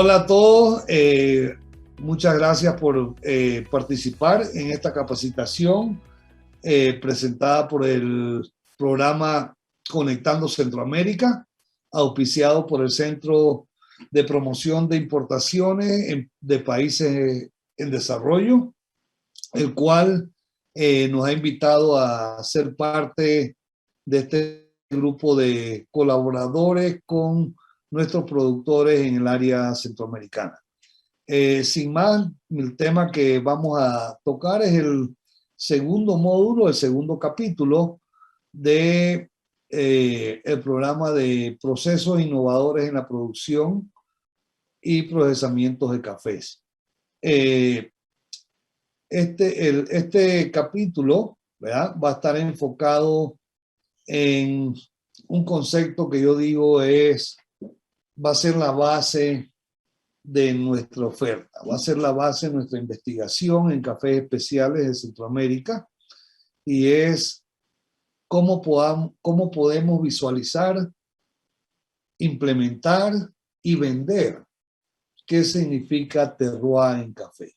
Hola a todos, muchas gracias por participar en esta capacitación presentada por el programa Conectando Centroamérica, auspiciado por el Centro de Promoción de Importaciones de Países en Desarrollo, el cual nos ha invitado a ser parte de este grupo de colaboradores con nuestros productores en el área centroamericana. Sin más, el tema que vamos a tocar es el segundo módulo, el segundo capítulo de el programa de procesos innovadores en la producción y procesamientos de cafés. Este capítulo, ¿verdad?, va a estar enfocado en un concepto que yo digo va a ser la base de nuestra oferta, va a ser la base de nuestra investigación en cafés especiales de Centroamérica, y es cómo podemos visualizar, implementar y vender qué significa terroir en café.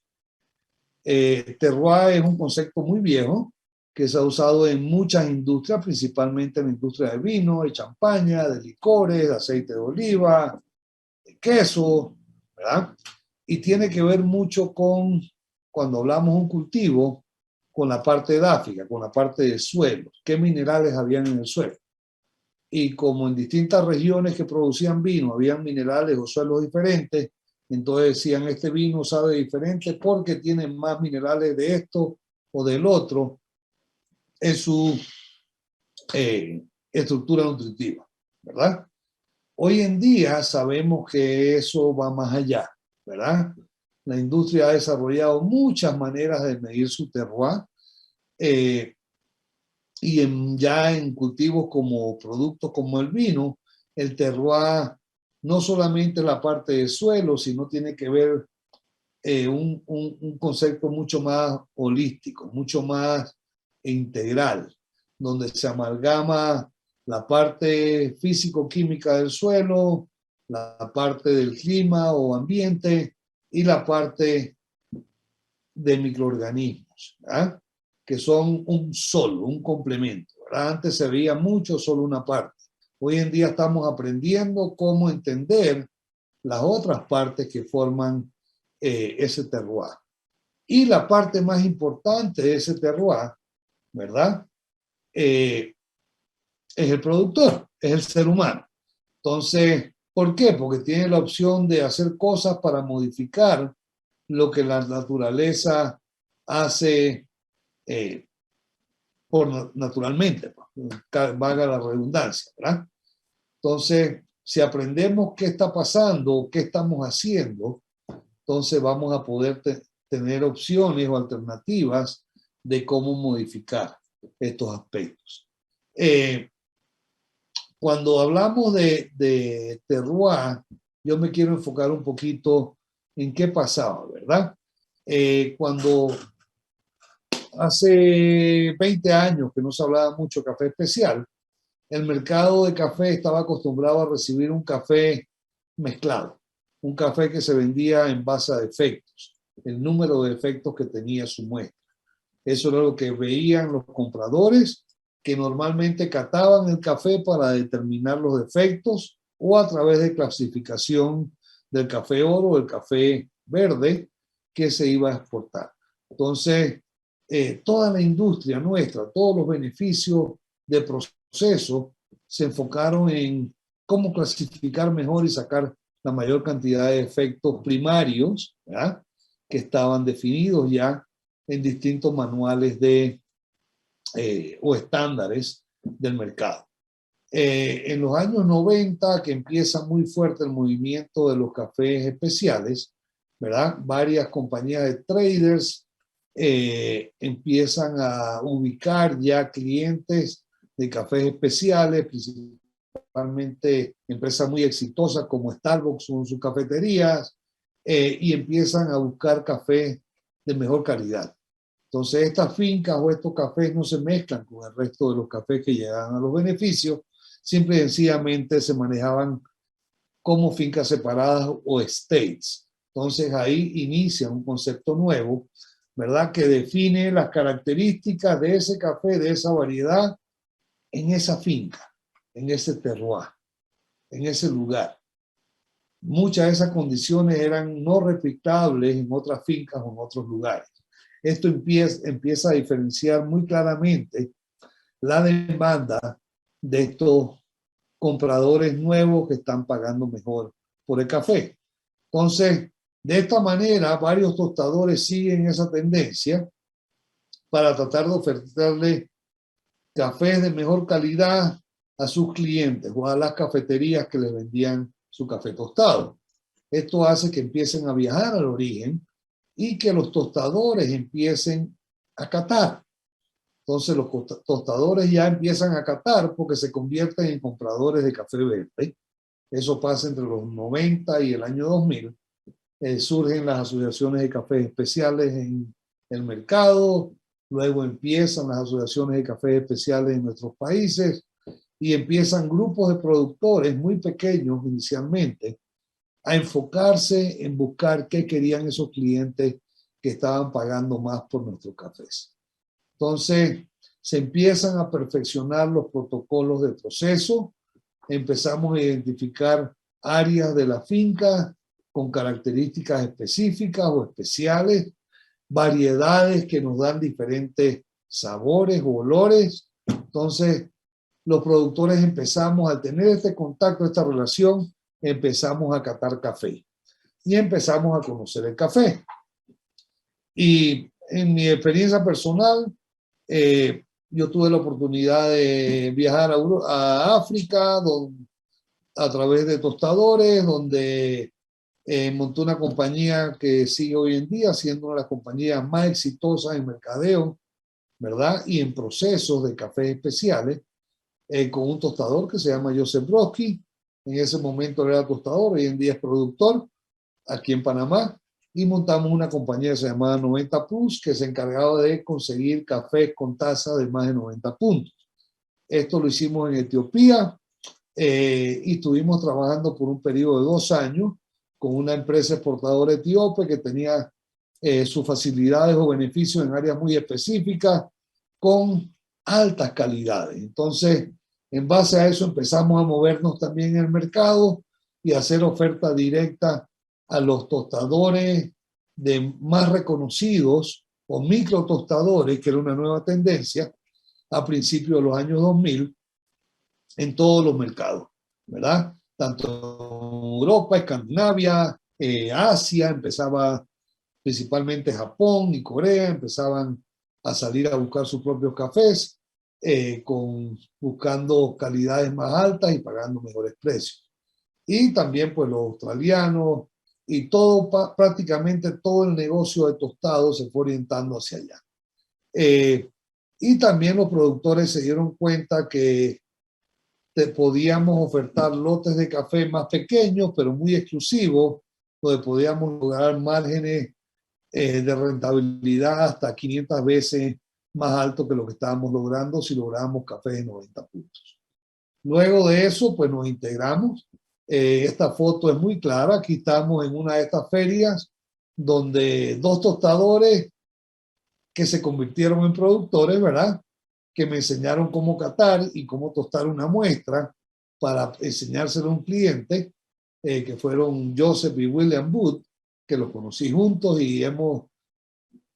Terroir es un concepto muy viejo que se ha usado en muchas industrias, principalmente en la industria de vino, de champaña, de licores, de aceite de oliva, de queso, ¿verdad? Y tiene que ver mucho con, cuando hablamos de un cultivo, con la parte edáfica, con la parte del suelo, qué minerales habían en el suelo. Y como en distintas regiones que producían vino habían minerales o suelos diferentes, entonces decían, este vino sabe diferente porque tiene más minerales de esto o del otro en su estructura nutritiva, ¿verdad? Hoy en día sabemos que eso va más allá, ¿verdad? La industria ha desarrollado muchas maneras de medir su terroir, y ya en cultivos como productos como el vino, el terroir no solamente la parte del suelo, sino tiene que ver un concepto mucho más holístico, mucho más integral, donde se amalgama la parte físico-química del suelo, la parte del clima o ambiente y la parte de microorganismos, ¿verdad?, que son un complemento, ¿verdad? Antes se veía mucho solo una parte. Hoy en día estamos aprendiendo cómo entender las otras partes que forman ese terroir. Y la parte más importante de ese terroir, ¿verdad?, es el productor, es el ser humano. Entonces, ¿por qué? Porque tiene la opción de hacer cosas para modificar lo que la naturaleza hace naturalmente, valga la redundancia, ¿verdad? Entonces, si aprendemos qué está pasando, qué estamos haciendo, entonces vamos a poder tener opciones o alternativas de cómo modificar estos aspectos. Cuando hablamos de terroir, yo me quiero enfocar un poquito en qué pasaba, ¿verdad? Cuando hace 20 años que no se hablaba mucho de café especial, el mercado de café estaba acostumbrado a recibir un café mezclado, un café que se vendía en base a defectos, el número de defectos que tenía su muestra. Eso era lo que veían los compradores, que normalmente cataban el café para determinar los defectos o a través de clasificación del café oro o el café verde que se iba a exportar. Entonces, toda la industria nuestra, todos los beneficios de proceso se enfocaron en cómo clasificar mejor y sacar la mayor cantidad de efectos primarios, ¿verdad?, que estaban definidos ya en distintos manuales o estándares del mercado. En los años 90, que empieza muy fuerte el movimiento de los cafés especiales, ¿verdad?, varias compañías de traders empiezan a ubicar ya clientes de cafés especiales, principalmente empresas muy exitosas como Starbucks con sus cafeterías, y empiezan a buscar café de mejor calidad. Entonces estas fincas o estos cafés no se mezclan con el resto de los cafés que llegan a los beneficios, simple y sencillamente se manejaban como fincas separadas o estates. Entonces ahí inicia un concepto nuevo, ¿verdad? Que define las características de ese café, de esa variedad, en esa finca, en ese terroir, en ese lugar. Muchas de esas condiciones eran no replicables en otras fincas o en otros lugares. Esto empieza a diferenciar muy claramente la demanda de estos compradores nuevos que están pagando mejor por el café. Entonces, de esta manera, varios tostadores siguen esa tendencia para tratar de ofertarle cafés de mejor calidad a sus clientes o a las cafeterías que les vendían su café tostado. Esto hace que empiecen a viajar al origen y que los tostadores empiecen a catar. Entonces los tostadores ya empiezan a catar porque se convierten en compradores de café verde. Eso pasa entre los 90 y el año 2000. Surgen las asociaciones de cafés especiales en el mercado, luego empiezan las asociaciones de cafés especiales en nuestros países y empiezan grupos de productores muy pequeños inicialmente a enfocarse en buscar qué querían esos clientes que estaban pagando más por nuestros cafés. Entonces, se empiezan a perfeccionar los protocolos de proceso, empezamos a identificar áreas de la finca con características específicas o especiales, variedades que nos dan diferentes sabores o olores. Entonces, los productores empezamos a tener este contacto, esta relación, empezamos a catar café y empezamos a conocer el café. Y en mi experiencia personal, yo tuve la oportunidad de viajar a África a través de tostadores, donde monté una compañía que sigue hoy en día siendo una de las compañías más exitosas en mercadeo, ¿verdad? Y en procesos de cafés especiales, con un tostador que se llama Joseph Brodsky. En ese momento era tostador, hoy en día es productor aquí en Panamá. Y montamos una compañía que se llamaba 90 Plus, que se encargaba de conseguir cafés con tasa de más de 90 puntos. Esto lo hicimos en Etiopía y estuvimos trabajando por un periodo de 2 años con una empresa exportadora etíope que tenía sus facilidades o beneficios en áreas muy específicas con altas calidades. Entonces, en base a eso empezamos a movernos también en el mercado y a hacer oferta directa a los tostadores de más reconocidos o micro tostadores, que era una nueva tendencia a principios de los años 2000 en todos los mercados, ¿verdad? Tanto Europa, Escandinavia, Asia, empezaba principalmente Japón y Corea, empezaban a salir a buscar sus propios cafés, buscando calidades más altas y pagando mejores precios. Y también pues los australianos y todo, prácticamente todo el negocio de tostado se fue orientando hacia allá. Y también los productores se dieron cuenta que podíamos ofertar lotes de café más pequeños, pero muy exclusivos, donde podíamos lograr márgenes de rentabilidad hasta 500 veces más alto que lo que estábamos logrando si lográbamos café de 90 puntos. Luego de eso, pues nos integramos. Esta foto es muy clara. Aquí estamos en una de estas ferias donde 2 tostadores que se convirtieron en productores, ¿verdad? Que me enseñaron cómo catar y cómo tostar una muestra para enseñárselo a un cliente, que fueron Joseph y William Booth, que los conocí juntos y hemos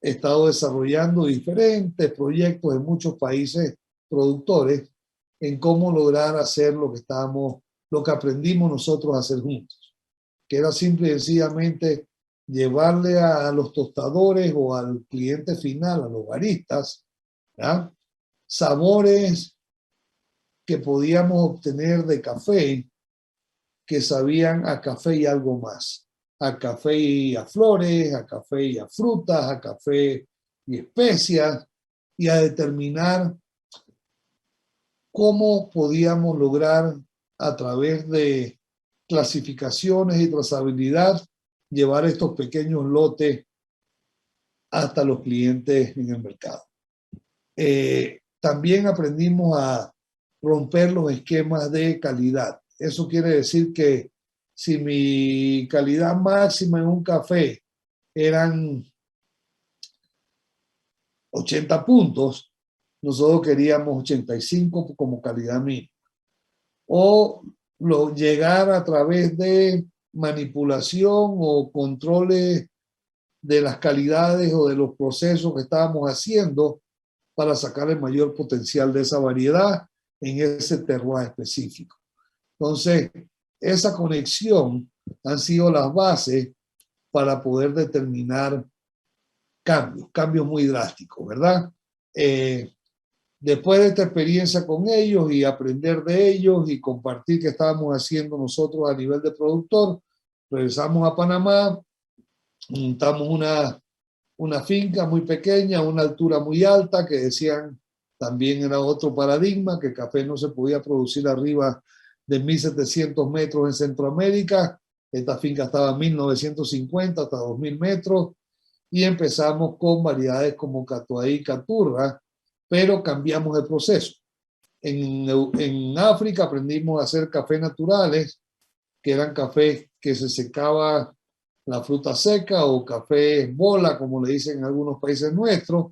estado desarrollando diferentes proyectos en muchos países productores en cómo lograr hacer lo que aprendimos nosotros a hacer juntos, que era simple y sencillamente llevarle a los tostadores o al cliente final, a los baristas, ¿ya? Sabores que podíamos obtener de café que sabían a café y algo más, a café y a flores, a café y a frutas, a café y especias, y a determinar cómo podíamos lograr a través de clasificaciones y trazabilidad llevar estos pequeños lotes hasta los clientes en el mercado. También aprendimos a romper los esquemas de calidad. Eso quiere decir que si mi calidad máxima en un café eran 80 puntos, nosotros queríamos 85 como calidad mínima. O llegar a través de manipulación o controles de las calidades o de los procesos que estábamos haciendo para sacar el mayor potencial de esa variedad en ese terroir específico. Entonces, esa conexión han sido las bases para poder determinar cambios muy drásticos, ¿verdad? Después de esta experiencia con ellos y aprender de ellos y compartir qué estábamos haciendo nosotros a nivel de productor, regresamos a Panamá, montamos una finca muy pequeña, una altura muy alta, que decían también era otro paradigma, que el café no se podía producir arriba de 1.700 metros en Centroamérica. Esta finca estaba a 1.950 hasta 2.000 metros y empezamos con variedades como Catuai y Caturra, pero cambiamos el proceso. En África aprendimos a hacer cafés naturales, que eran cafés que se secaba la fruta seca o café bola, como le dicen en algunos países nuestros,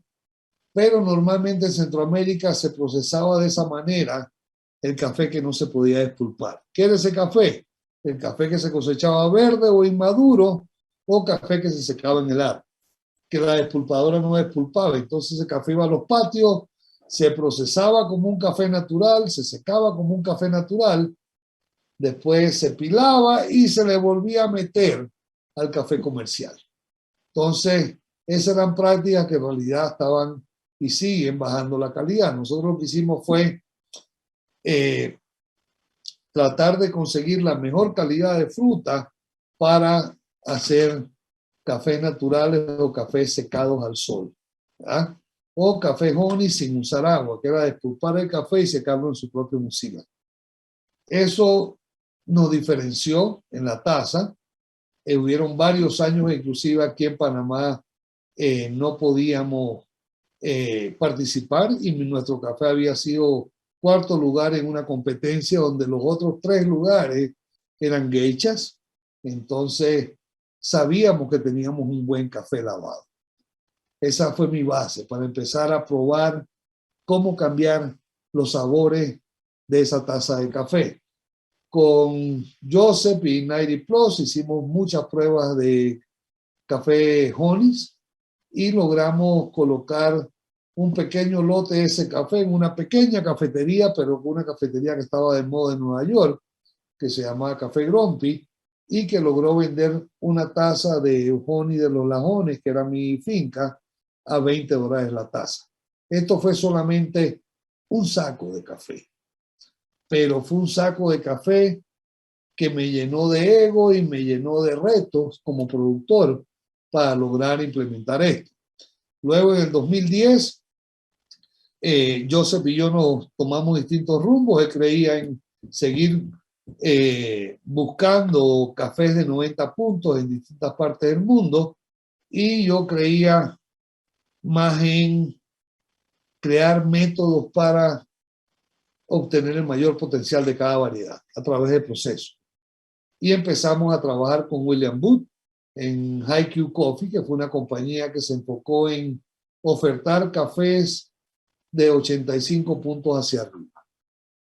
pero normalmente en Centroamérica se procesaba de esa manera el café que no se podía despulpar. ¿Qué era ese café? El café que se cosechaba verde o inmaduro o café que se secaba en el árbol, que la despulpadora no despulpaba. Entonces el café iba a los patios, se procesaba como un café natural, se secaba como un café natural, después se pilaba y se le volvía a meter al café comercial. Entonces, esas eran prácticas que en realidad estaban y siguen bajando la calidad. Nosotros lo que hicimos fue tratar de conseguir la mejor calidad de fruta para hacer cafés naturales o cafés secados al sol, ¿verdad? O café honey sin usar agua, que era despulpar el café y secarlo en su propio mucílago. Eso nos diferenció en la taza. Hubieron varios años, inclusive aquí en Panamá, no podíamos participar y nuestro café había sido cuarto lugar en una competencia donde los otros 3 lugares eran geishas. Entonces sabíamos que teníamos un buen café lavado. Esa fue mi base para empezar a probar cómo cambiar los sabores de esa taza de café. Con Joseph y 90 Plus hicimos muchas pruebas de café Honis y logramos colocar un pequeño lote de ese café en una pequeña cafetería, pero una cafetería que estaba de moda en Nueva York, que se llamaba Café Grumpy, y que logró vender una taza de honey de los Lajones, que era mi finca, a $20 la taza. Esto fue solamente un saco de café, pero fue un saco de café que me llenó de ego y me llenó de retos como productor para lograr implementar esto. Luego en el 2010, Joseph y yo nos tomamos distintos rumbos. Él creía en seguir buscando cafés de 90 puntos en distintas partes del mundo y yo creía más en crear métodos para obtener el mayor potencial de cada variedad a través del proceso. Y empezamos a trabajar con William Booth en HiQ Coffee, que fue una compañía que se enfocó en ofertar cafés de 85 puntos hacia arriba.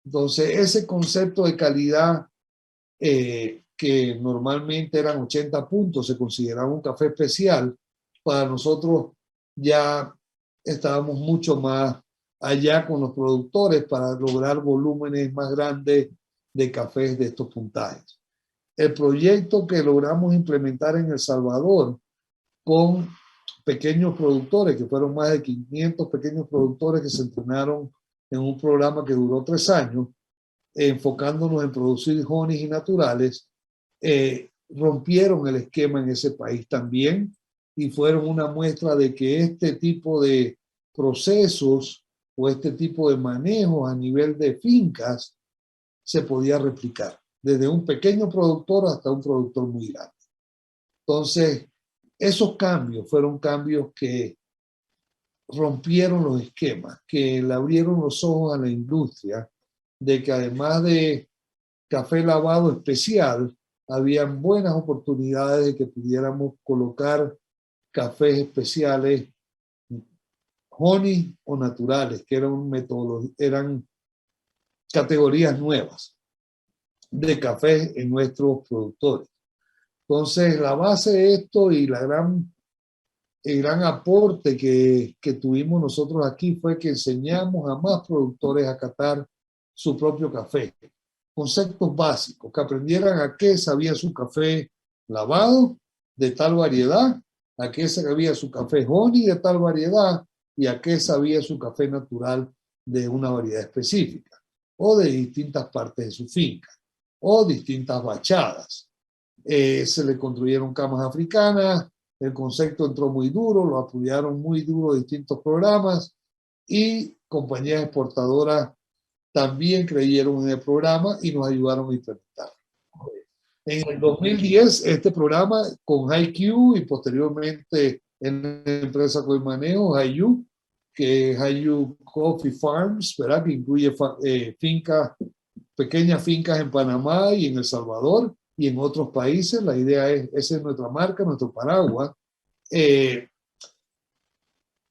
Entonces, ese concepto de calidad que normalmente eran 80 puntos, se consideraba un café especial, para nosotros ya estábamos mucho más allá con los productores para lograr volúmenes más grandes de cafés de estos puntajes. El proyecto que logramos implementar en El Salvador con pequeños productores, que fueron más de 500 pequeños productores que se entrenaron en un programa que duró 3 años, enfocándonos en producir honeys y naturales, rompieron el esquema en ese país también y fueron una muestra de que este tipo de procesos o este tipo de manejos a nivel de fincas se podía replicar, desde un pequeño productor hasta un productor muy grande. Entonces, esos cambios fueron cambios que rompieron los esquemas, que le abrieron los ojos a la industria de que además de café lavado especial, habían buenas oportunidades de que pudiéramos colocar cafés especiales, honey o naturales, que eran categorías nuevas de café en nuestros productores. Entonces, la base de esto y el gran aporte que tuvimos nosotros aquí fue que enseñamos a más productores a catar su propio café. Conceptos básicos, que aprendieran a qué sabía su café lavado de tal variedad, a qué sabía su café honey de tal variedad y a qué sabía su café natural de una variedad específica o de distintas partes de su finca o distintas bachadas. Se le construyeron camas africanas, el concepto entró muy duro, lo apoyaron muy duro distintos programas y compañías exportadoras también creyeron en el programa y nos ayudaron a implementar. En el 2010, este programa con HiQ y posteriormente en la empresa con el manejo, HiU, que es HiU Coffee Farms, ¿verdad? Que incluye pequeñas fincas en Panamá y en El Salvador y en otros países. La idea es, esa es nuestra marca, nuestro paraguas,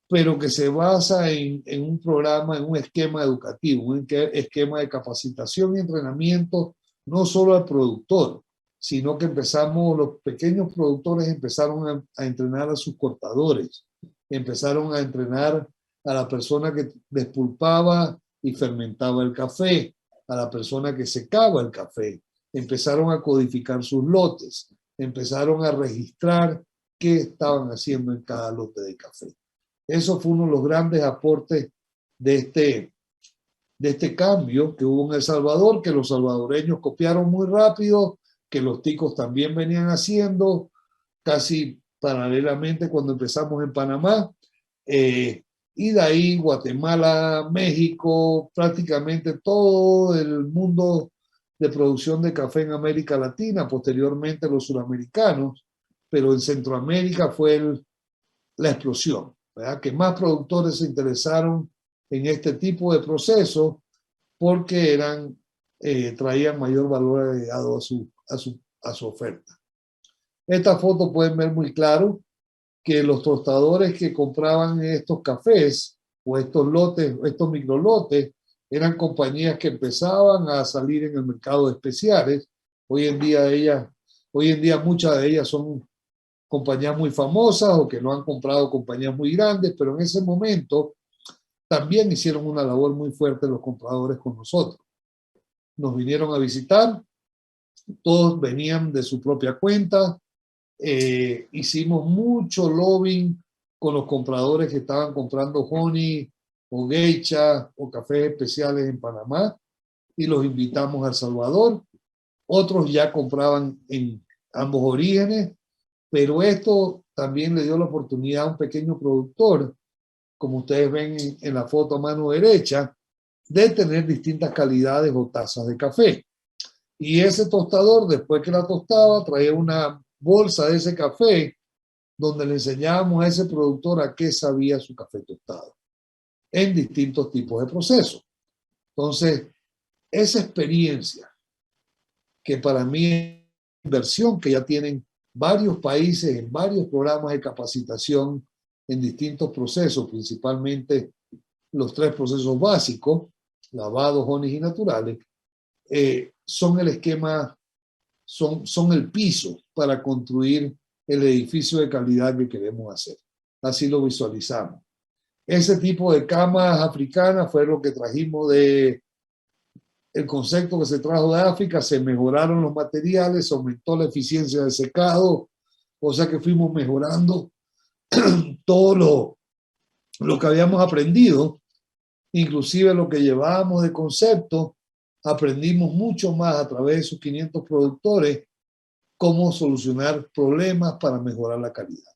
pero que se basa en un programa, en un esquema educativo, un esquema de capacitación y entrenamiento, no solo al productor, sino que los pequeños productores empezaron a entrenar a sus cortadores, empezaron a entrenar a la persona que despulpaba y fermentaba el café, a la persona que secaba el café, empezaron a codificar sus lotes, empezaron a registrar qué estaban haciendo en cada lote de café. Eso fue uno de los grandes aportes de este cambio que hubo en El Salvador, que los salvadoreños copiaron muy rápido, que los ticos también venían haciendo casi paralelamente cuando empezamos en Panamá. Y de ahí Guatemala, México, prácticamente todo el mundo de producción de café en América Latina, posteriormente los suramericanos, pero en Centroamérica fue la explosión, ¿verdad? Que más productores se interesaron en este tipo de procesos porque traían mayor valor agregado a su oferta. Esta foto pueden ver muy claro que los tostadores que compraban estos cafés o estos lotes, estos microlotes, eran compañías que empezaban a salir en el mercado de especiales. Hoy en día muchas de ellas son compañías muy famosas o que lo han comprado compañías muy grandes, pero en ese momento también hicieron una labor muy fuerte los compradores con nosotros. Nos vinieron a visitar, todos venían de su propia cuenta, hicimos mucho lobbying con los compradores que estaban comprando honey o geisha o cafés especiales en Panamá y los invitamos a El Salvador. Otros ya compraban en ambos orígenes, pero esto también le dio la oportunidad a un pequeño productor, como ustedes ven en la foto a mano derecha, de tener distintas calidades o tazas de café. Y ese tostador, después que la tostaba, traía una bolsa de ese café donde le enseñábamos a ese productor a qué sabía su café tostado en distintos tipos de procesos. Entonces, esa experiencia que para mí es inversión que ya tienen varios países en varios programas de capacitación en distintos procesos, principalmente los 3 procesos básicos, lavados, honey y naturales, son el esquema, son el piso para construir el edificio de calidad que queremos hacer. Así lo visualizamos. Ese tipo de camas africanas fue lo que trajimos el concepto que se trajo de África, se mejoraron los materiales, se aumentó la eficiencia de secado, o sea que fuimos mejorando todo lo que habíamos aprendido, inclusive lo que llevábamos de concepto, aprendimos mucho más a través de esos 500 productores cómo solucionar problemas para mejorar la calidad.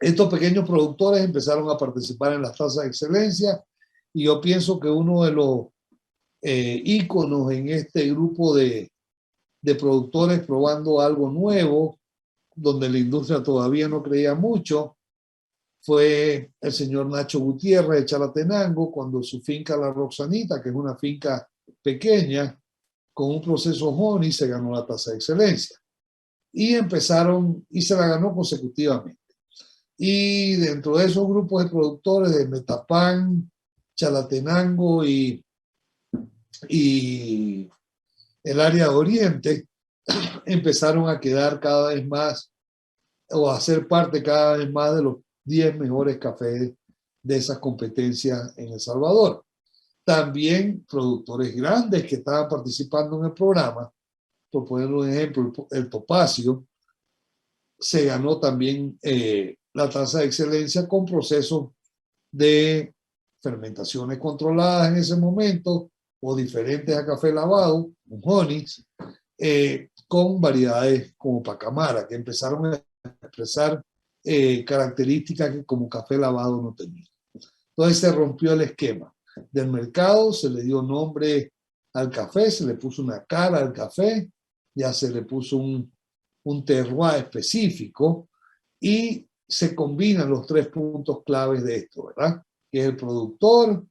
Estos pequeños productores empezaron a participar en las tasas de excelencia y yo pienso que uno de los íconos en este grupo de productores probando algo nuevo, donde la industria todavía no creía mucho, fue el señor Nacho Gutiérrez de Chalatenango, cuando su finca La Roxanita, que es una finca pequeña, con un proceso honey se ganó la tasa de excelencia. Y empezaron, y se la ganó consecutivamente. Y dentro de esos grupos de productores de Metapán, Chalatenango y el área de Oriente, empezaron a quedar cada vez más o a ser parte cada vez más de los 10 mejores cafés de esas competencias en El Salvador. También productores grandes que estaban participando en el programa, por poner un ejemplo, el Topacio, se ganó también la tasa de excelencia con procesos de fermentaciones controladas en ese momento o diferentes a café lavado, un honey's, con variedades como Pacamara, que empezaron a expresar características que como café lavado no tenía. Entonces se rompió el esquema del mercado, se le dio nombre al café, se le puso una cara al café, ya se le puso un terroir específico y se combinan los 3 puntos claves de esto, ¿verdad? Que es el productor,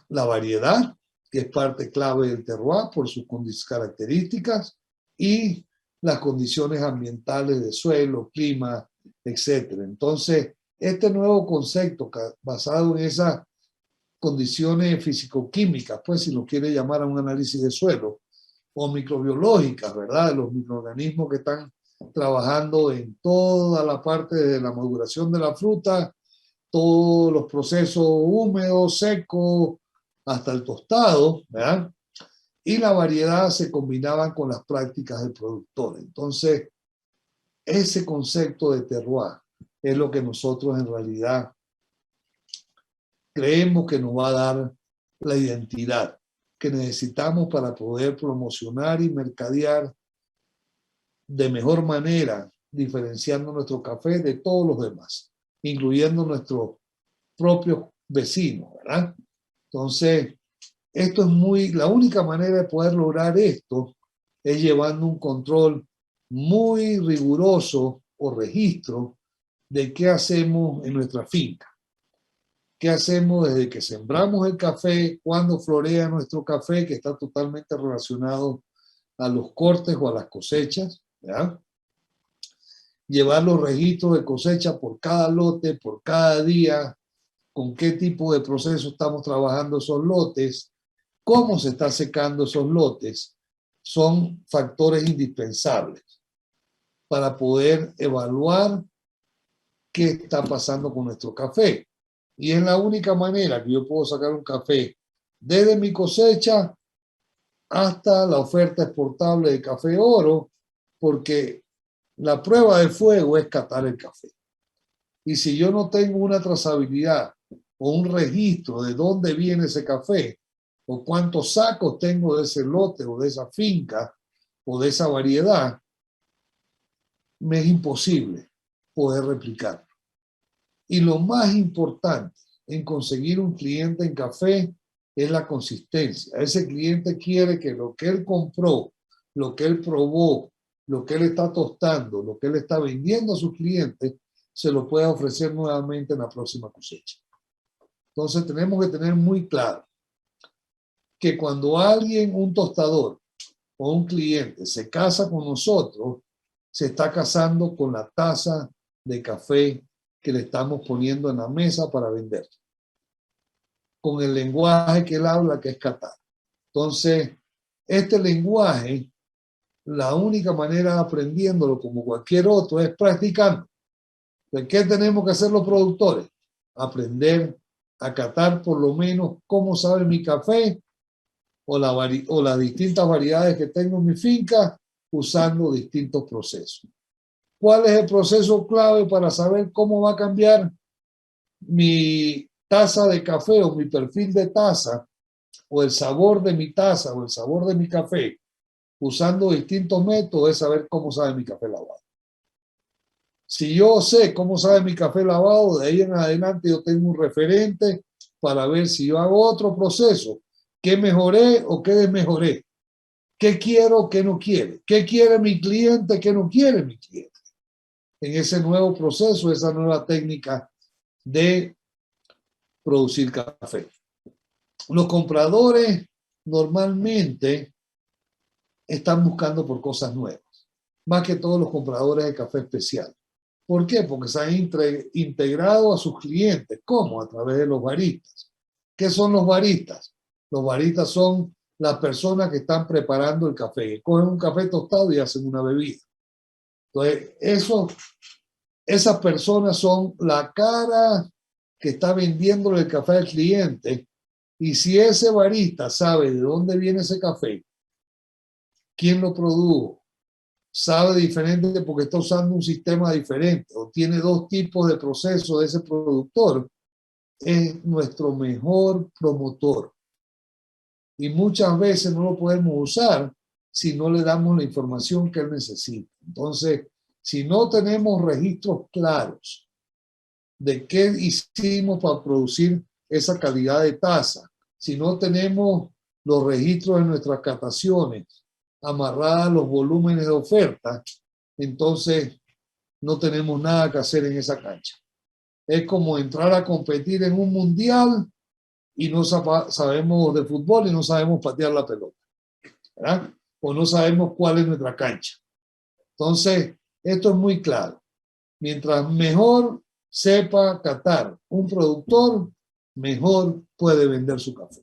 la variedad, que es parte clave del terroir por sus características, y las condiciones ambientales de suelo, clima, etc. Entonces, este nuevo concepto basado en esas condiciones físico-químicas, pues si lo quiere llamar a un análisis de suelo, o microbiológicas, ¿verdad? De los microorganismos que están trabajando en toda la parte de la maduración de la fruta, todos los procesos húmedos, secos, hasta el tostado, ¿verdad? Y la variedad se combinaban con las prácticas del productor. Entonces, ese concepto de terroir es lo que nosotros en realidad creemos que nos va a dar la identidad que necesitamos para poder promocionar y mercadear de mejor manera, diferenciando nuestro café de todos los demás, incluyendo nuestros propios vecinos, ¿verdad? Entonces, esto es la única manera de poder lograr esto es llevando un control muy riguroso o registro de qué hacemos en nuestra finca. ¿Qué hacemos desde que sembramos el café, cuando florea nuestro café, que está totalmente relacionado a los cortes o a las cosechas, ¿verdad? Llevar los registros de cosecha por cada lote, por cada día, con qué tipo de proceso estamos trabajando esos lotes, cómo se está secando esos lotes, son factores indispensables para poder evaluar qué está pasando con nuestro café. Y es la única manera que yo puedo sacar un café desde mi cosecha hasta la oferta exportable de café oro, porque la prueba de fuego es catar el café. Y si yo no tengo una trazabilidad o un registro de dónde viene ese café, o cuántos sacos tengo de ese lote o de esa finca o de esa variedad, me es imposible poder replicarlo. Y lo más importante en conseguir un cliente en café es la consistencia. Ese cliente quiere que lo que él compró, lo que él probó, lo que él está tostando, lo que él está vendiendo a sus clientes, se lo pueda ofrecer nuevamente en la próxima cosecha. Entonces tenemos que tener muy claro que cuando alguien, un tostador o un cliente se casa con nosotros, se está casando con la taza de café que le estamos poniendo en la mesa para vender, con el lenguaje que él habla, que es catar. Entonces, este lenguaje, la única manera de aprendiéndolo como cualquier otro es practicando. ¿Qué tenemos que hacer los productores? Aprender a catar por lo menos cómo sabe mi café o las distintas variedades que tengo en mi finca usando distintos procesos. ¿Cuál es el proceso clave para saber cómo va a cambiar mi taza de café o mi perfil de taza o el sabor de mi taza o el sabor de mi café usando distintos métodos? Es saber cómo sabe mi café lavado. Si yo sé cómo sabe mi café lavado, de ahí en adelante yo tengo un referente para ver si yo hago otro proceso, qué mejoré o qué desmejoré, qué quiero, qué no quiere, qué quiere mi cliente, qué no quiere mi cliente. En ese nuevo proceso, esa nueva técnica de producir café. Los compradores normalmente están buscando por cosas nuevas, más que todos los compradores de café especial. ¿Por qué? Porque se han integrado a sus clientes. ¿Cómo? A través de los baristas. ¿Qué son los baristas? Los baristas son las personas que están preparando el café, que cogen un café tostado y hacen una bebida. Entonces, esas personas son la cara que está vendiéndole el café al cliente. Y si ese barista sabe de dónde viene ese café, quién lo produjo, sabe diferente porque está usando un sistema diferente o tiene dos tipos de procesos de ese productor, es nuestro mejor promotor. Y muchas veces no lo podemos usar si no le damos la información que él necesita. Entonces, si no tenemos registros claros de qué hicimos para producir esa calidad de taza, si no tenemos los registros de nuestras cataciones amarradas a los volúmenes de oferta, entonces no tenemos nada que hacer en esa cancha. Es como entrar a competir en un mundial y no sabemos de fútbol y no sabemos patear la pelota, ¿verdad? O no sabemos cuál es nuestra cancha. Entonces, esto es muy claro. Mientras mejor sepa catar un productor, mejor puede vender su café.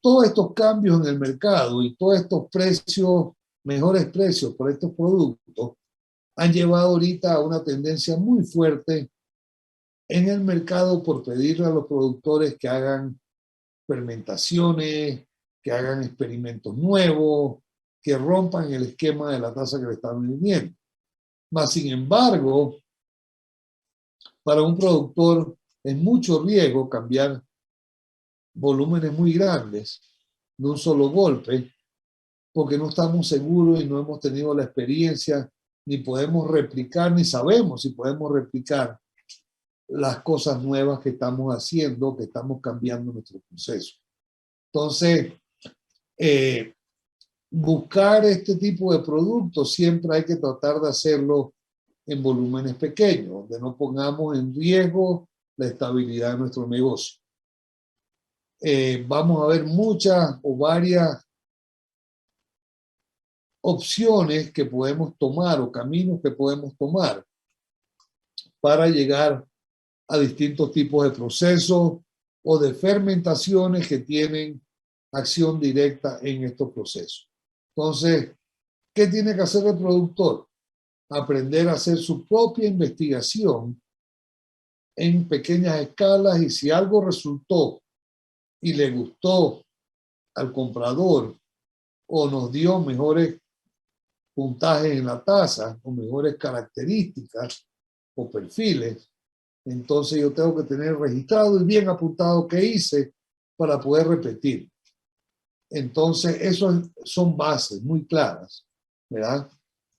Todos estos cambios en el mercado y todos estos precios, mejores precios por estos productos, han llevado ahorita a una tendencia muy fuerte en el mercado por pedirle a los productores que hagan fermentaciones, que hagan experimentos nuevos, que rompan el esquema de la taza que le están vendiendo. Mas, sin embargo, para un productor es mucho riesgo cambiar volúmenes muy grandes de un solo golpe, porque no estamos seguros y no hemos tenido la experiencia, ni podemos replicar, ni sabemos si podemos replicar las cosas nuevas que estamos haciendo, que estamos cambiando nuestro proceso. Entonces, buscar este tipo de productos siempre hay que tratar de hacerlo en volúmenes pequeños, donde no pongamos en riesgo la estabilidad de nuestro negocio. Vamos a ver muchas o varias opciones que podemos tomar o caminos que podemos tomar para llegar a distintos tipos de procesos o de fermentaciones que tienen acción directa en estos procesos. Entonces, ¿qué tiene que hacer el productor? Aprender a hacer su propia investigación en pequeñas escalas, y si algo resultó y le gustó al comprador o nos dio mejores puntajes en la taza o mejores características o perfiles, entonces yo tengo que tener registrado y bien apuntado qué hice para poder repetir. Entonces, eso son bases muy claras, ¿verdad?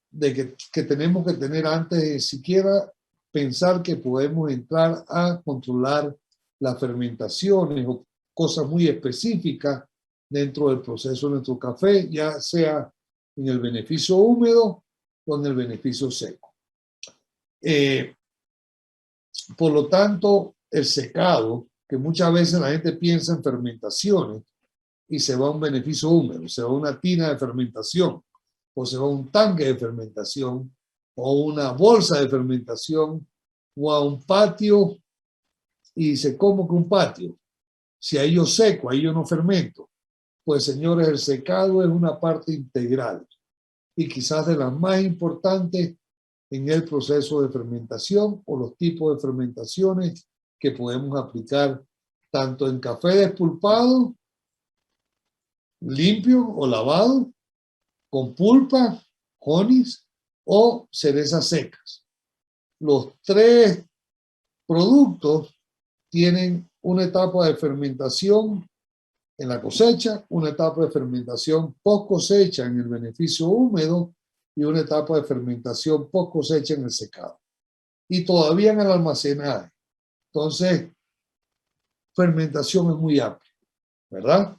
De que tenemos que tener antes de siquiera pensar que podemos entrar a controlar las fermentaciones o cosas muy específicas dentro del proceso de nuestro café, ya sea en el beneficio húmedo o en el beneficio seco. Por lo tanto, el secado, que muchas veces la gente piensa en fermentaciones y se va a un beneficio húmedo, se va a una tina de fermentación, o se va a un tanque de fermentación, o una bolsa de fermentación, o a un patio, y dice, ¿cómo que un patio? Si ahí yo seco, ahí yo no fermento. Pues señores, el secado es una parte integral y quizás de las más importantes en el proceso de fermentación o los tipos de fermentaciones que podemos aplicar tanto en café despulpado, limpio o lavado, con pulpa, honis o cerezas secas. Los tres productos tienen una etapa de fermentación en la cosecha, una etapa de fermentación post cosecha en el beneficio húmedo y una etapa de fermentación post cosecha en el secado. Y todavía en el almacenaje. Entonces, fermentación es muy amplia, ¿verdad?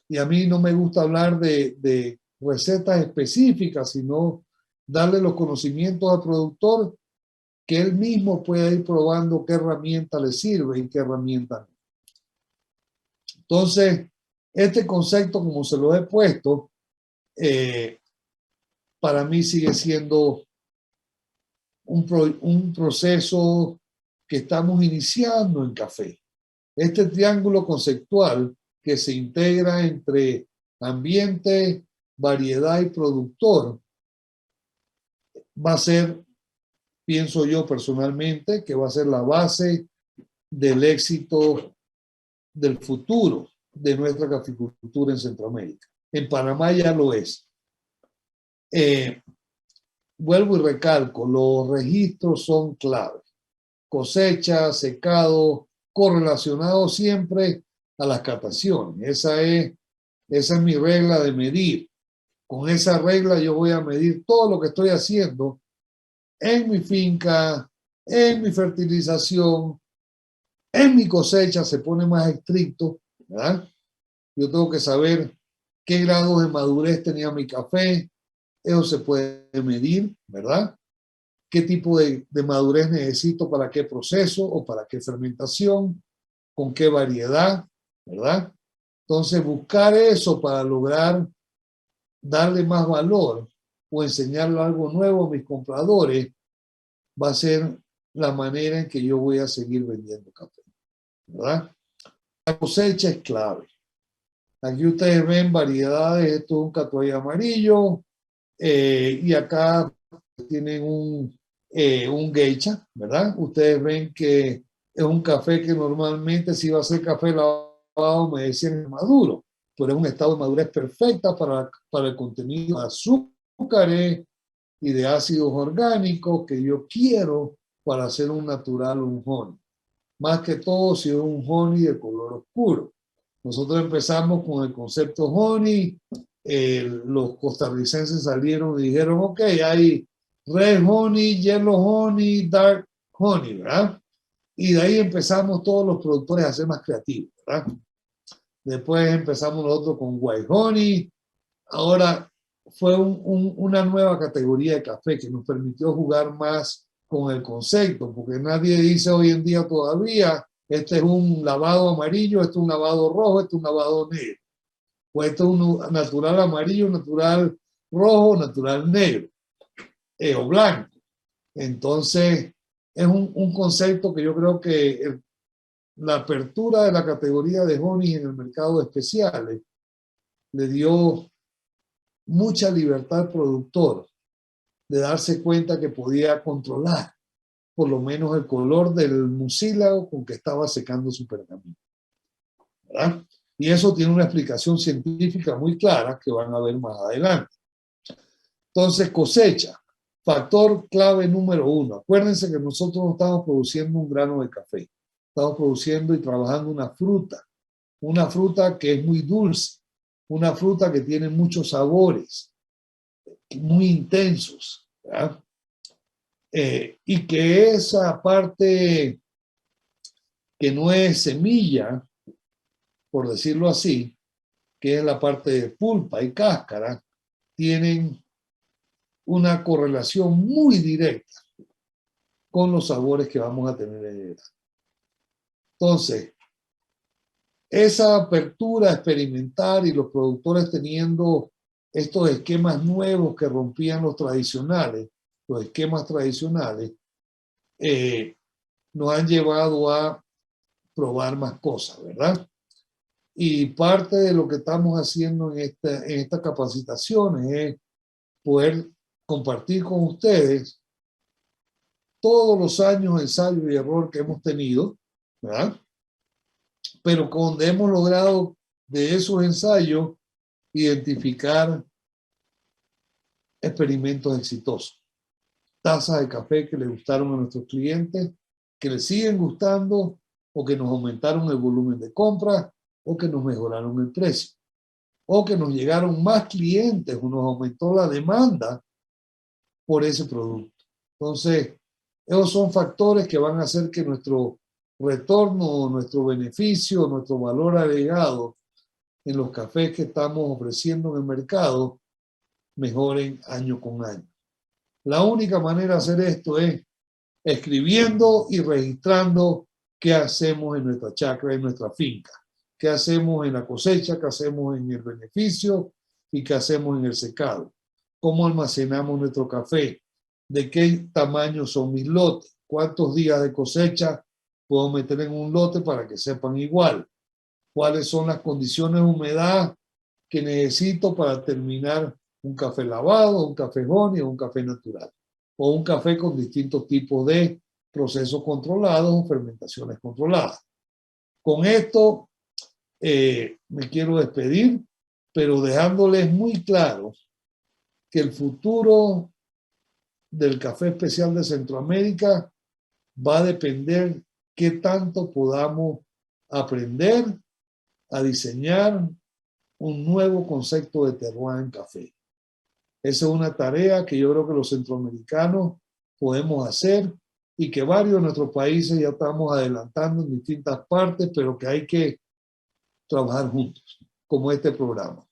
Y a mí no me gusta hablar de recetas específicas, sino darle los conocimientos al productor que él mismo pueda ir probando qué herramienta le sirve y qué herramienta no. Entonces, este concepto, como se lo he puesto, para mí sigue siendo un proceso que estamos iniciando en café. Este triángulo conceptual que se integra entre ambiente, variedad y productor va a ser, pienso yo personalmente, que va a ser la base del éxito del futuro de nuestra caficultura en Centroamérica. En Panamá ya lo es. Vuelvo y recalco, los registros son clave. Cosecha, secado, correlacionado siempre a las cataciones. Esa es mi regla de medir. Con esa regla yo voy a medir todo lo que estoy haciendo en mi finca, en mi fertilización, en mi cosecha se pone más estricto, ¿verdad? Yo tengo que saber qué grados de madurez tenía mi café, eso se puede medir, ¿verdad? ¿Qué tipo de madurez necesito para qué proceso o para qué fermentación? ¿Con qué variedad? ¿Verdad? Entonces, buscar eso para lograr darle más valor o enseñarle algo nuevo a mis compradores va a ser la manera en que yo voy a seguir vendiendo café, ¿verdad? La cosecha es clave. Aquí ustedes ven variedades, esto es un catuay amarillo, y acá tienen un geisha, ¿verdad? Ustedes ven que es un café que normalmente si va a ser café lavado me decían es maduro, pero es un estado de madurez perfecta para el contenido de azúcares y de ácidos orgánicos que yo quiero para hacer un natural, un honey. Más que todo si es un honey de color oscuro. Nosotros empezamos con el concepto honey, los costarricenses salieron y dijeron, ok, hay red honey, yellow honey, dark honey, ¿verdad? Y de ahí empezamos todos los productores a ser más creativos, ¿verdad? Después empezamos nosotros con white honey. Ahora fue una nueva categoría de café que nos permitió jugar más con el concepto, porque nadie dice hoy en día todavía, este es un lavado amarillo, este es un lavado rojo, este es un lavado negro. Pues este es un natural amarillo, natural rojo, natural negro, o blanco. Entonces, es un concepto que yo creo que la apertura de la categoría de honey en el mercado de especiales le dio mucha libertad al productor de darse cuenta que podía controlar por lo menos el color del mucílago con que estaba secando su pergamino, ¿verdad? Y eso tiene una explicación científica muy clara que van a ver más adelante. Entonces, cosecha, factor clave número 1. Acuérdense que nosotros no estamos produciendo un grano de café, estamos produciendo y trabajando una fruta que es muy dulce, una fruta que tiene muchos sabores, muy intensos, ¿verdad? Y que esa parte que no es semilla, por decirlo así, que es la parte de pulpa y cáscara, tienen una correlación muy directa con los sabores que vamos a tener en el. Entonces, esa apertura a experimentar y los productores teniendo estos esquemas nuevos que rompían los esquemas tradicionales, nos han llevado a probar más cosas, ¿verdad? Y parte de lo que estamos haciendo en estas capacitaciones es poder compartir con ustedes todos los años de ensayo y error que hemos tenido, ¿verdad? Pero donde hemos logrado de esos ensayos identificar experimentos exitosos. Tazas de café que le gustaron a nuestros clientes, que les siguen gustando o que nos aumentaron el volumen de compra o que nos mejoraron el precio o que nos llegaron más clientes o nos aumentó la demanda por ese producto. Entonces, esos son factores que van a hacer que nuestro retorno, nuestro beneficio, nuestro valor agregado en los cafés que estamos ofreciendo en el mercado mejoren año con año. La única manera de hacer esto es escribiendo y registrando qué hacemos en nuestra chacra, en nuestra finca. qué hacemos en la cosecha, qué hacemos en el beneficio y qué hacemos en el secado. Cómo almacenamos nuestro café, de qué tamaño son mis lotes, cuántos días de cosecha puedo meter en un lote para que sepan igual, cuáles son las condiciones de humedad que necesito para terminar un café lavado, un café honey o un café natural, o un café con distintos tipos de procesos controlados o fermentaciones controladas. Con esto me quiero despedir, pero dejándoles muy claro que el futuro del café especial de Centroamérica va a depender qué tanto podamos aprender a diseñar un nuevo concepto de terroir en café. Esa es una tarea que yo creo que los centroamericanos podemos hacer y que varios de nuestros países ya estamos adelantando en distintas partes, pero que hay que trabajar juntos, como este programa.